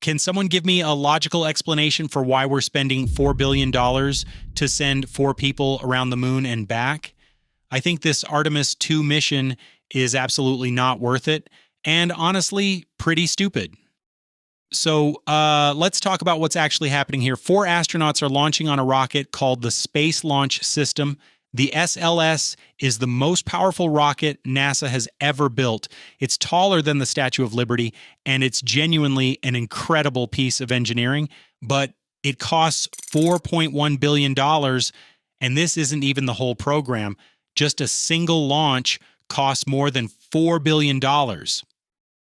Can someone give me a logical explanation for why we're spending $4 billion to send 4 people around the moon and back? I think this Artemis II mission is absolutely not worth it, and honestly, pretty stupid. So let's talk about what's actually happening here. 4 astronauts are launching on a rocket called the Space Launch System. The SLS is the most powerful rocket NASA has ever built. It's taller than the Statue of Liberty, and it's genuinely an incredible piece of engineering, but it costs $4.1 billion, and this isn't even the whole program. Just a single launch costs more than $4 billion.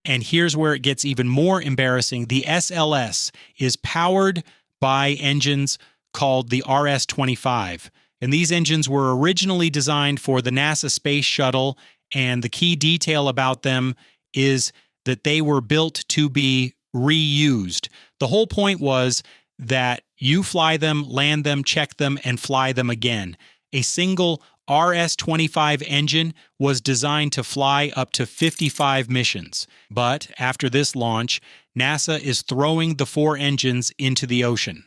And here's where it gets even more embarrassing. The SLS is powered by engines called the RS-25. And these engines were originally designed for the NASA Space Shuttle, and the key detail about them is that they were built to be reused. The whole point was that you fly them, land them, check them, and fly them again. A single RS-25 engine was designed to fly up to 55 missions. But after this launch, NASA is throwing the 4 engines into the ocean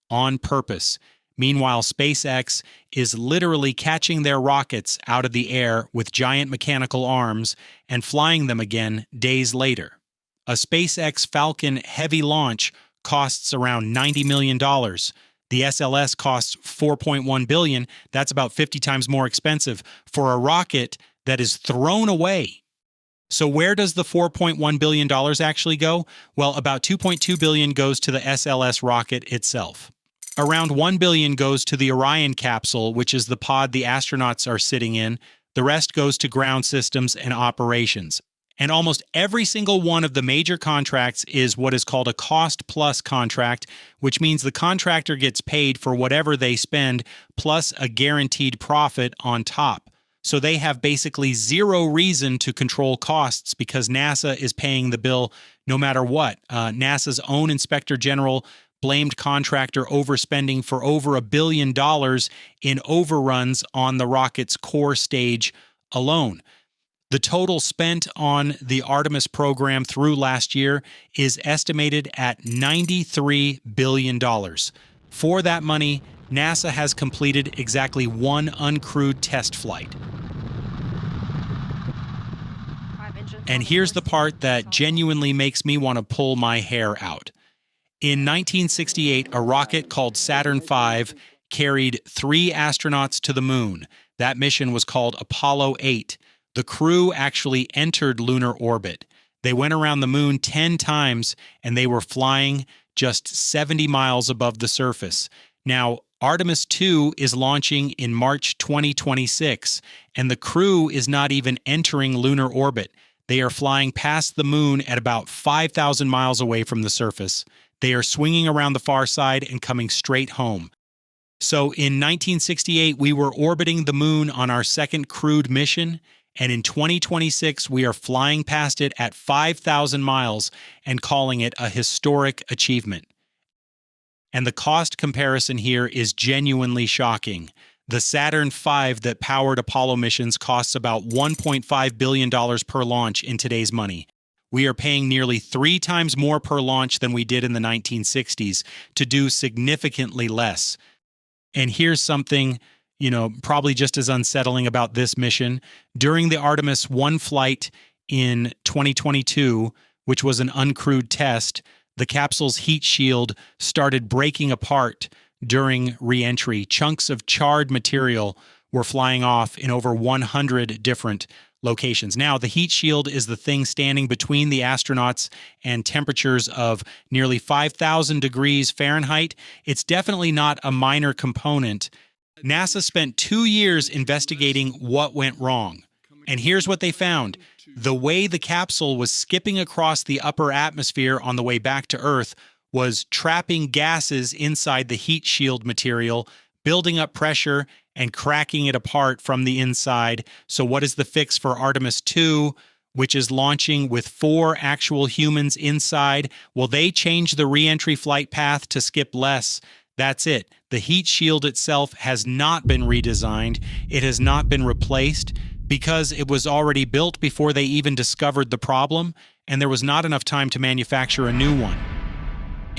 on purpose. Meanwhile, SpaceX is literally catching their rockets out of the air with giant mechanical arms and flying them again days later. A SpaceX Falcon Heavy launch costs around $90 million. The SLS costs $4.1 billion. That's about 50 times more expensive for a rocket that is thrown away. So where does the $4.1 billion actually go? Well, about $2.2 billion goes to the SLS rocket itself. Around $1 billion goes to the Orion capsule, which is the pod the astronauts are sitting in. The rest goes to ground systems and operations. And almost every single one of the major contracts is what is called a cost-plus contract, which means the contractor gets paid for whatever they spend, plus a guaranteed profit on top. So they have basically zero reason to control costs because NASA is paying the bill no matter what. NASA's own Inspector General blamed contractor overspending for over $1 billion in overruns on the rocket's core stage alone. The total spent on the Artemis program through last year is estimated at $93 billion. For that money, NASA has completed exactly 1 uncrewed test flight. And here's the part that genuinely makes me want to pull my hair out. In 1968, a rocket called Saturn V carried 3 astronauts to the moon. That mission was called Apollo 8. The crew actually entered lunar orbit. They went around the moon 10 times, and they were flying just 70 miles above the surface. Now, Artemis II is launching in March 2026, and the crew is not even entering lunar orbit. They are flying past the moon at about 5,000 miles away from the surface. They are swinging around the far side and coming straight home. So in 1968, we were orbiting the moon on our second crewed mission, and in 2026, we are flying past it at 5,000 miles and calling it a historic achievement. And the cost comparison here is genuinely shocking. The Saturn V that powered Apollo missions costs about $1.5 billion per launch in today's money. We are paying nearly 3 times more per launch than we did in the 1960s to do significantly less. And here's something, probably just as unsettling about this mission. During the Artemis I flight in 2022, which was an uncrewed test, the capsule's heat shield started breaking apart during re-entry. Chunks of charred material were flying off in over 100 different locations. Now, the heat shield is the thing standing between the astronauts and temperatures of nearly 5,000 degrees Fahrenheit. It's definitely not a minor component. NASA spent 2 years investigating what went wrong. And here's what they found. The way the capsule was skipping across the upper atmosphere on the way back to Earth was trapping gases inside the heat shield material, building up pressure and cracking it apart from the inside. So what is the fix for Artemis II, which is launching with 4 actual humans inside? Well, they changed the re-entry flight path to skip less. That's it. The heat shield itself has not been redesigned. It has not been replaced because it was already built before they even discovered the problem, and there was not enough time to manufacture a new one.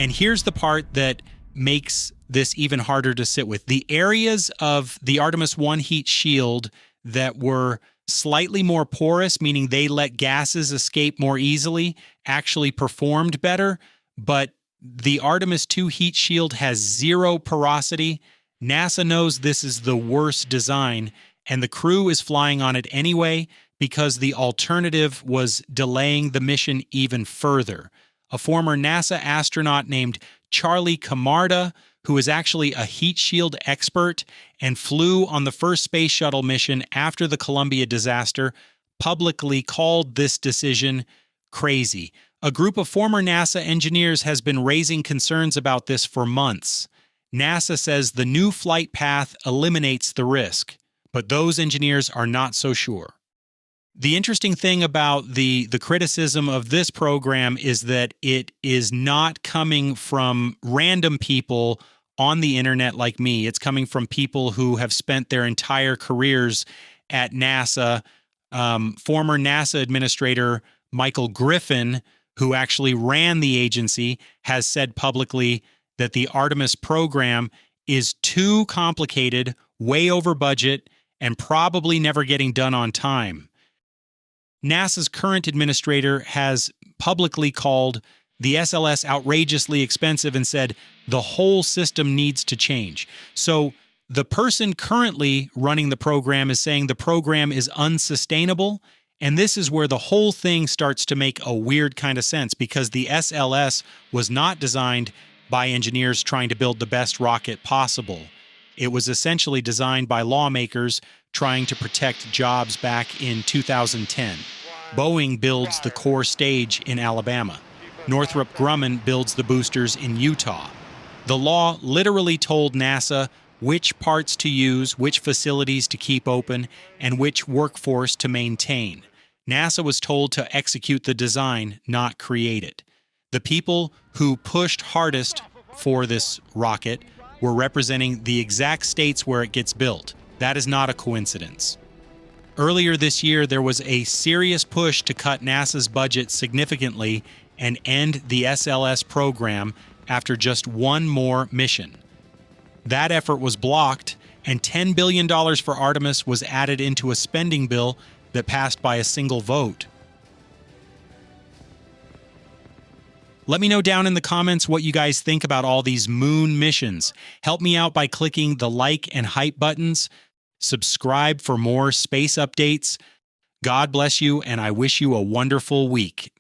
And here's the part that makes this even harder to sit with. The areas of the Artemis I heat shield that were slightly more porous, meaning they let gases escape more easily, actually performed better. But the Artemis II heat shield has zero porosity. NASA knows this is the worst design, and the crew is flying on it anyway because the alternative was delaying the mission even further. A former NASA astronaut named Charlie Camarda, who is actually a heat shield expert and flew on the first space shuttle mission after the Columbia disaster, publicly called this decision crazy. A group of former NASA engineers has been raising concerns about this for months. NASA says the new flight path eliminates the risk, but those engineers are not so sure. The interesting thing about the criticism of this program is that it is not coming from random people on the internet like me. It's coming from people who have spent their entire careers at NASA. Former NASA administrator Michael Griffin, who actually ran the agency, has said publicly that the Artemis program is too complicated, way over budget, and probably never getting done on time. NASA's current administrator has publicly called the SLS outrageously expensive and said the whole system needs to change. So the person currently running the program is saying the program is unsustainable, and this is where the whole thing starts to make a weird kind of sense, because the SLS was not designed by engineers trying to build the best rocket possible. It was essentially designed by lawmakers trying to protect jobs back in 2010. Boeing builds the core stage in Alabama. Northrop Grumman builds the boosters in Utah. The law literally told NASA which parts to use, which facilities to keep open, and which workforce to maintain. NASA was told to execute the design, not create it. The people who pushed hardest for this rocket were representing the exact states where it gets built. That is not a coincidence. Earlier this year, there was a serious push to cut NASA's budget significantly and end the SLS program after just one more mission. That effort was blocked, and $10 billion for Artemis was added into a spending bill that passed by a single vote. Let me know down in the comments what you guys think about all these moon missions. Help me out by clicking the like and hype buttons. Subscribe for more space updates. God bless you, and I wish you a wonderful week.